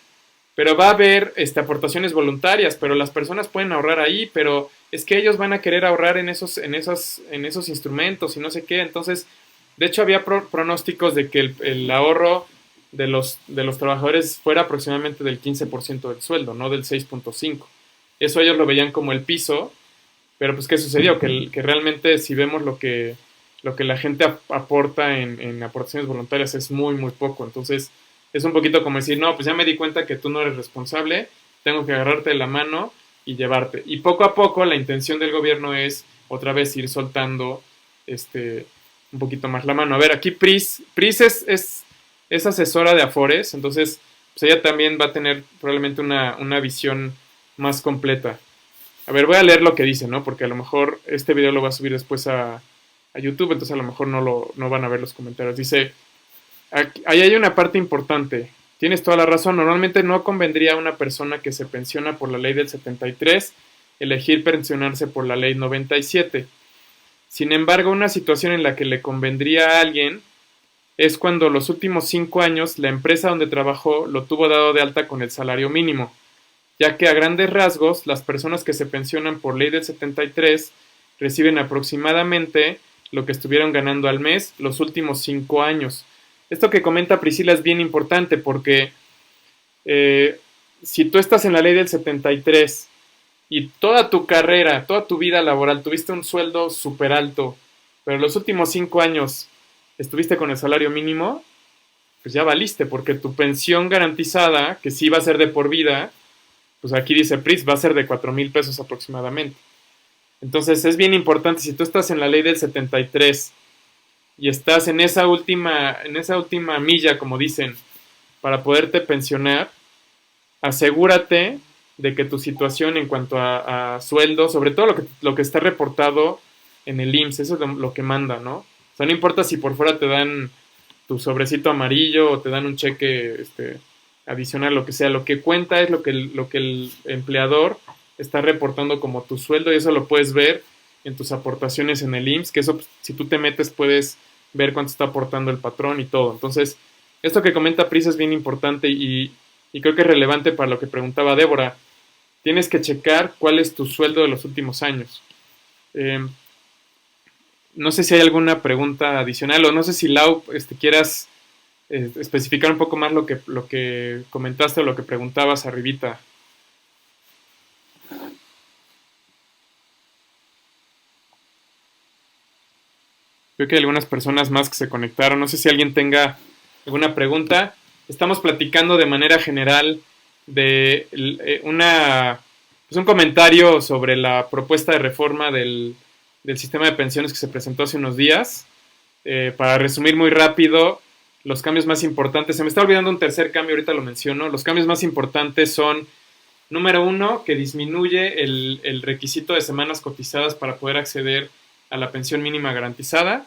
va a haber aportaciones voluntarias, pero las personas pueden ahorrar ahí, pero es que ellos van a querer ahorrar en esos instrumentos y no sé qué. Entonces, de hecho, había pronósticos de que el ahorro de los trabajadores fuera aproximadamente del 15% del sueldo, no del 6.5%. Eso ellos lo veían como el piso, pero pues ¿qué sucedió? Que realmente si vemos lo que la gente aporta en aportaciones voluntarias es muy, muy poco. Entonces, es un poquito como decir, no, pues ya me di cuenta que tú no eres responsable, tengo que agarrarte de la mano y llevarte. Y poco a poco la intención del gobierno es otra vez ir soltando un poquito más la mano. A ver, aquí Pris es asesora de Afores, entonces pues ella también va a tener probablemente una visión más completa. A ver, voy a leer lo que dice, ¿no? Porque a lo mejor este video lo va a subir después a YouTube, entonces a lo mejor no van a ver los comentarios. Dice, ahí hay una parte importante. Tienes toda la razón. Normalmente no convendría a una persona que se pensiona por la ley del 73 elegir pensionarse por la ley 97. Sin embargo, una situación en la que le convendría a alguien es cuando los últimos 5 años la empresa donde trabajó lo tuvo dado de alta con el salario mínimo, ya que a grandes rasgos las personas que se pensionan por ley del 73 reciben aproximadamente lo que estuvieron ganando al mes los últimos 5 años. Esto que comenta Priscila es bien importante porque si tú estás en la ley del 73 y toda tu carrera, toda tu vida laboral tuviste un sueldo súper alto, pero los últimos 5 años estuviste con el salario mínimo, pues ya valiste, porque tu pensión garantizada, que sí va a ser de por vida, pues aquí dice Pris, va a ser de 4,000 pesos aproximadamente. Entonces es bien importante, si tú estás en la ley del 73 y estás en esa última milla, como dicen, para poderte pensionar, asegúrate de que tu situación en cuanto a sueldo, sobre todo lo que está reportado en el IMSS, eso es lo que manda, ¿no? O sea, no importa si por fuera te dan tu sobrecito amarillo o te dan un cheque adicional, lo que sea, lo que cuenta es lo que el empleador está reportando como tu sueldo y eso lo puedes ver en tus aportaciones en el IMSS, que eso si tú te metes puedes ver cuánto está aportando el patrón y todo. Entonces, esto que comenta Pris es bien importante y creo que es relevante para lo que preguntaba Débora. Tienes que checar cuál es tu sueldo de los últimos años. No sé si hay alguna pregunta adicional o no sé si Lau quieras especificar un poco más lo que comentaste o lo que preguntabas arribita. Creo que hay algunas personas más que se conectaron. No sé si alguien tenga alguna pregunta. Estamos platicando de manera general de un comentario sobre la propuesta de reforma del sistema de pensiones que se presentó hace unos días. Para resumir muy rápido, los cambios más importantes, se me está olvidando un tercer cambio, ahorita lo menciono. Los cambios más importantes son, número 1, que disminuye el requisito de semanas cotizadas para poder acceder a la pensión mínima garantizada,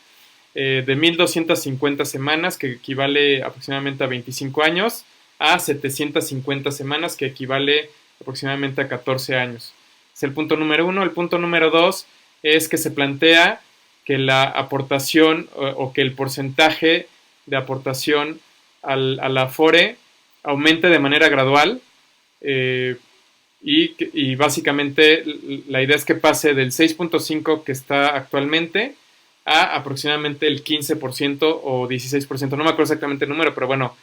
de 1,250 semanas, que equivale aproximadamente a 25 años, a 750 semanas, que equivale aproximadamente a 14 años. Es el punto número 1. El punto número 2 es que se plantea que la aportación o que el porcentaje de aportación a la Afore aumente de manera gradual y básicamente la idea es que pase del 6.5 que está actualmente a aproximadamente el 15% o 16%. No me acuerdo exactamente el número, pero bueno,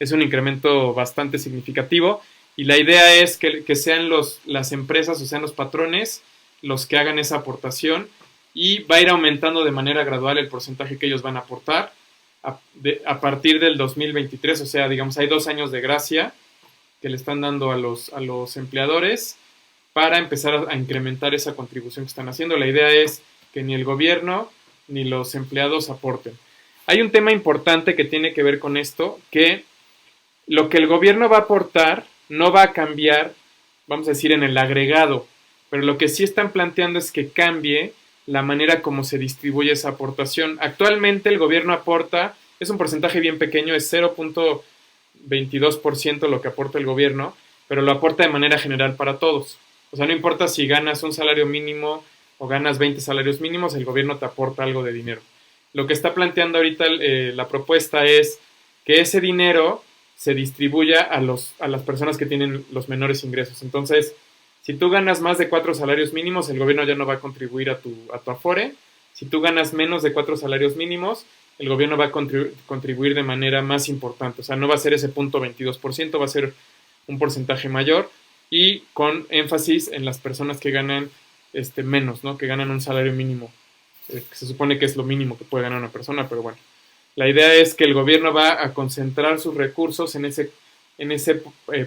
es un incremento bastante significativo y la idea es que sean las empresas o sean los patrones los que hagan esa aportación y va a ir aumentando de manera gradual el porcentaje que ellos van a aportar a partir del 2023, o sea, digamos, hay 2 años de gracia que le están dando a los empleadores para empezar a incrementar esa contribución que están haciendo. La idea es que ni el gobierno ni los empleados aporten. Hay un tema importante que tiene que ver con esto, que lo que el gobierno va a aportar no va a cambiar, vamos a decir, en el agregado, pero lo que sí están planteando es que cambie la manera como se distribuye esa aportación. Actualmente el gobierno aporta, es un porcentaje bien pequeño, es 0.22% lo que aporta el gobierno, pero lo aporta de manera general para todos. O sea, no importa si ganas un salario mínimo o ganas 20 salarios mínimos, el gobierno te aporta algo de dinero. Lo que está planteando ahorita la propuesta es que ese dinero se distribuya a las personas que tienen los menores ingresos. Entonces, si tú ganas más de 4 salarios mínimos, el gobierno ya no va a contribuir a tu Afore. Si tú ganas menos de 4 salarios mínimos, el gobierno va a contribuir de manera más importante. O sea, no va a ser ese 0.22%, va a ser un porcentaje mayor y con énfasis en las personas que ganan menos, ¿no? Que ganan un salario mínimo, que se supone que es lo mínimo que puede ganar una persona, pero bueno. La idea es que el gobierno va a concentrar sus recursos en ese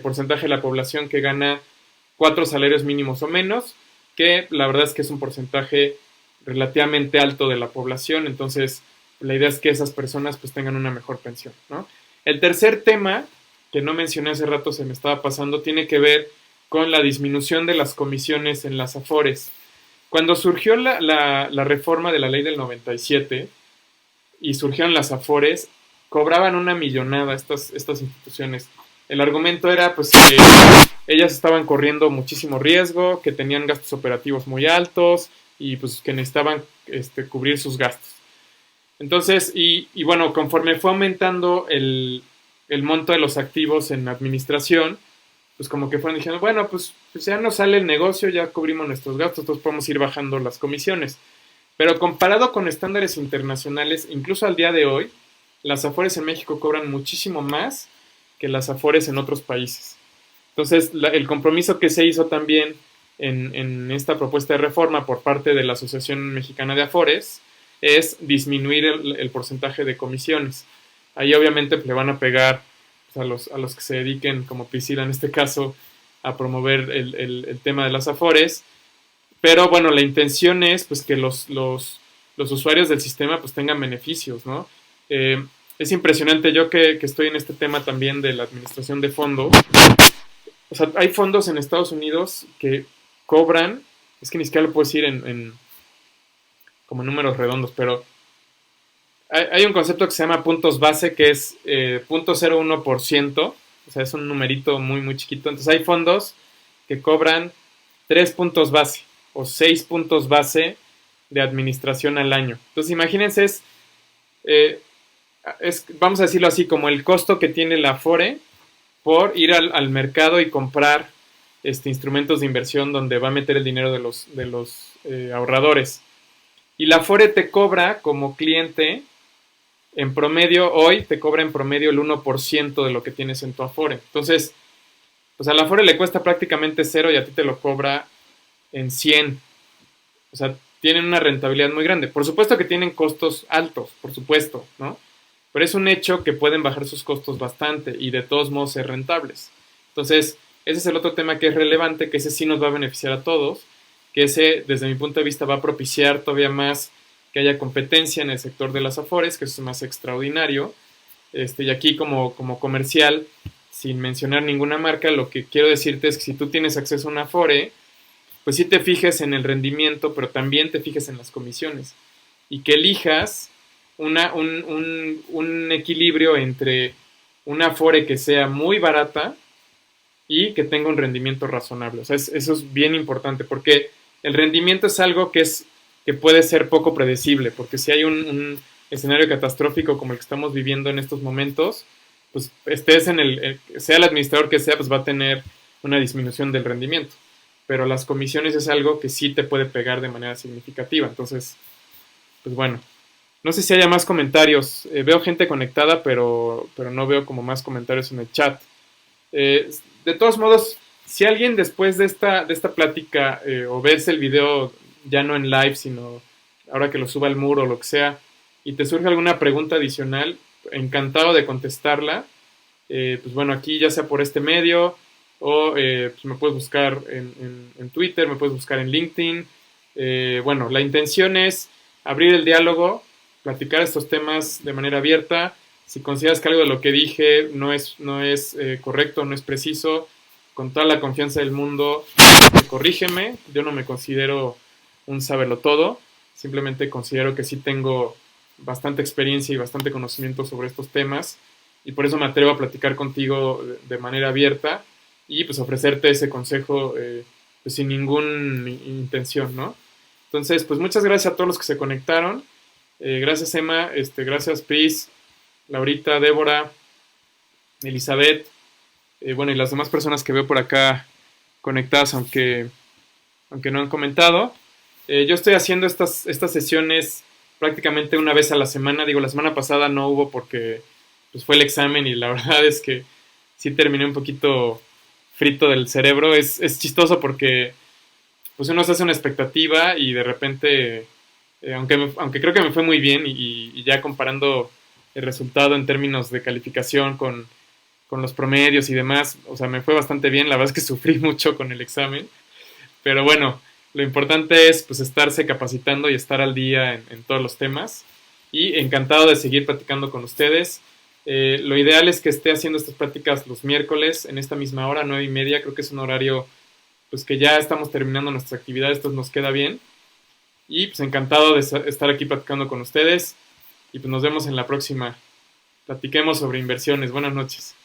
porcentaje de la población que gana 4 salarios mínimos o menos, que la verdad es que es un porcentaje relativamente alto de la población, entonces la idea es que esas personas pues tengan una mejor pensión, ¿no? El tercer tema, que no mencioné hace rato, se me estaba pasando, tiene que ver con la disminución de las comisiones en las Afores. Cuando surgió la reforma de la ley del 97 y surgieron las Afores, cobraban una millonada estas instituciones. El argumento era pues que ellas estaban corriendo muchísimo riesgo, que tenían gastos operativos muy altos y pues que necesitaban cubrir sus gastos. Entonces, y bueno, conforme fue aumentando el monto de los activos en administración, pues como que fueron diciendo, bueno, pues ya nos sale el negocio, ya cubrimos nuestros gastos, entonces podemos ir bajando las comisiones. Pero comparado con estándares internacionales, incluso al día de hoy, las Afores en México cobran muchísimo más que las Afores en otros países. Entonces, el compromiso que se hizo también en esta propuesta de reforma por parte de la Asociación Mexicana de Afores es disminuir el porcentaje de comisiones. Ahí obviamente le van a pegar pues, a los que se dediquen, como Priscila en este caso, a promover el tema de las Afores. Pero bueno, la intención es pues que los usuarios del sistema pues tengan beneficios, ¿no? Es impresionante, yo que estoy en este tema también de la administración de fondos. O sea, hay fondos en Estados Unidos que cobran, es que ni siquiera lo puedo decir como números redondos, pero hay un concepto que se llama puntos base, que es 0.01%, o sea, es un numerito muy, muy chiquito. Entonces hay fondos que cobran 3 puntos base o 6 puntos base de administración al año. Entonces imagínense, vamos a decirlo así, como el costo que tiene la Afore por ir al mercado y comprar instrumentos de inversión donde va a meter el dinero de los ahorradores. Y la Afore te cobra como cliente, en promedio, hoy te cobra en promedio el 1% de lo que tienes en tu Afore. Entonces, pues a la Afore le cuesta prácticamente cero y a ti te lo cobra en 100. O sea, tienen una rentabilidad muy grande. Por supuesto que tienen costos altos, por supuesto, ¿no? Pero es un hecho que pueden bajar sus costos bastante y de todos modos ser rentables. Entonces, ese es el otro tema que es relevante, que ese sí nos va a beneficiar a todos, que ese, desde mi punto de vista, va a propiciar todavía más que haya competencia en el sector de las Afores, que eso es más extraordinario. Y aquí como comercial, sin mencionar ninguna marca, lo que quiero decirte es que si tú tienes acceso a una Afore, pues sí te fijes en el rendimiento, pero también te fijes en las comisiones. Y que elijas un equilibrio entre una Afore que sea muy barata y que tenga un rendimiento razonable. O sea, eso es bien importante, porque el rendimiento es algo que puede ser poco predecible, porque si hay un escenario catastrófico como el que estamos viviendo en estos momentos, pues estés sea el administrador que sea, pues va a tener una disminución del rendimiento. Pero las comisiones es algo que sí te puede pegar de manera significativa. Entonces, pues bueno. No sé si haya más comentarios. Veo gente conectada, pero no veo como más comentarios en el chat. De todos modos, si alguien después de esta plática o ves el video ya no en live, sino ahora que lo suba al muro o lo que sea, y te surge alguna pregunta adicional, encantado de contestarla. Pues bueno, aquí ya sea por este medio o pues me puedes buscar en Twitter, me puedes buscar en LinkedIn. Bueno, la intención es abrir el diálogo, platicar estos temas de manera abierta. Si consideras que algo de lo que dije no es correcto, no es preciso, con toda la confianza del mundo, corrígeme. Yo no me considero un saberlotodo, simplemente considero que sí tengo bastante experiencia y bastante conocimiento sobre estos temas y por eso me atrevo a platicar contigo de manera abierta y pues ofrecerte ese consejo pues sin ninguna intención, ¿no? Entonces, pues muchas gracias a todos los que se conectaron. Gracias Emma, gracias Pris, Laurita, Débora, Elizabeth, bueno, y las demás personas que veo por acá conectadas, aunque no han comentado. Yo estoy haciendo estas sesiones prácticamente una vez a la semana. Digo, la semana pasada no hubo porque pues, fue el examen y la verdad es que sí terminé un poquito frito del cerebro. Es chistoso porque pues uno se hace una expectativa y de repente, aunque creo que me fue muy bien y ya comparando el resultado en términos de calificación con los promedios y demás, o sea, me fue bastante bien. La verdad es que sufrí mucho con el examen, pero bueno, lo importante es pues estarse capacitando y estar al día en todos los temas. y encantado de seguir platicando con ustedes. Lo ideal es que esté haciendo estas prácticas los miércoles en esta misma hora, 9:30. Creo que es un horario pues que ya estamos terminando nuestra actividad, esto nos queda bien. Y pues encantado de estar aquí platicando con ustedes y pues nos vemos en la próxima. Platiquemos sobre inversiones. Buenas noches.